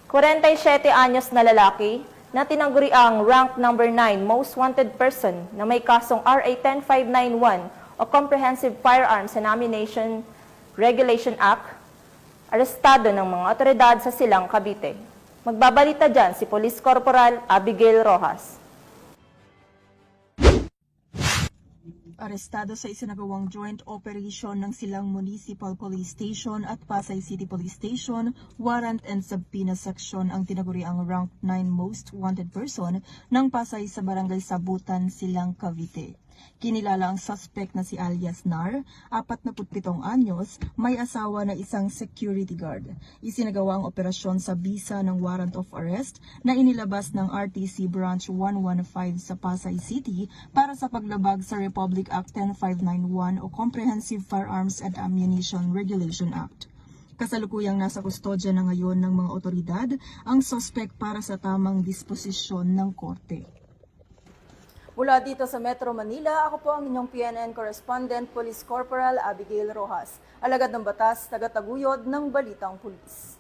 47 anyos na lalaki na tinangguri ang rank number 9 most wanted person na may kasong RA 10591 o Comprehensive Firearms and Ammunition Regulation Act, arestado ng mga otoridad sa Silang, Cavite. Magbabalita dyan si Police Corporal Abigail Rojas. Arestado sa isinagawang joint operation ng Silang Municipal Police Station at Pasay City Police Station, warrant and subpoena section ang tinaguriang rank 9 most wanted person ng Pasay sa Barangay Sabutan, Silang, Cavite. Kinilala ang suspect na si alias Nar, 47 anyos, may asawa na isang security guard. Isinagawa ang operasyon sa bisa ng warrant of arrest na inilabas ng RTC Branch 115 sa Pasay City para sa paglabag sa Republic Act 10591 o Comprehensive Firearms and Ammunition Regulation Act. Kasalukuyang nasa kustodya na ngayon ng mga otoridad ang suspect para sa tamang disposisyon ng korte. Mula dito sa Metro Manila, ako po ang inyong PNN correspondent, Police Corporal Abigail Rojas. Alagad ng batas, tagataguyod ng Balitang Pulis.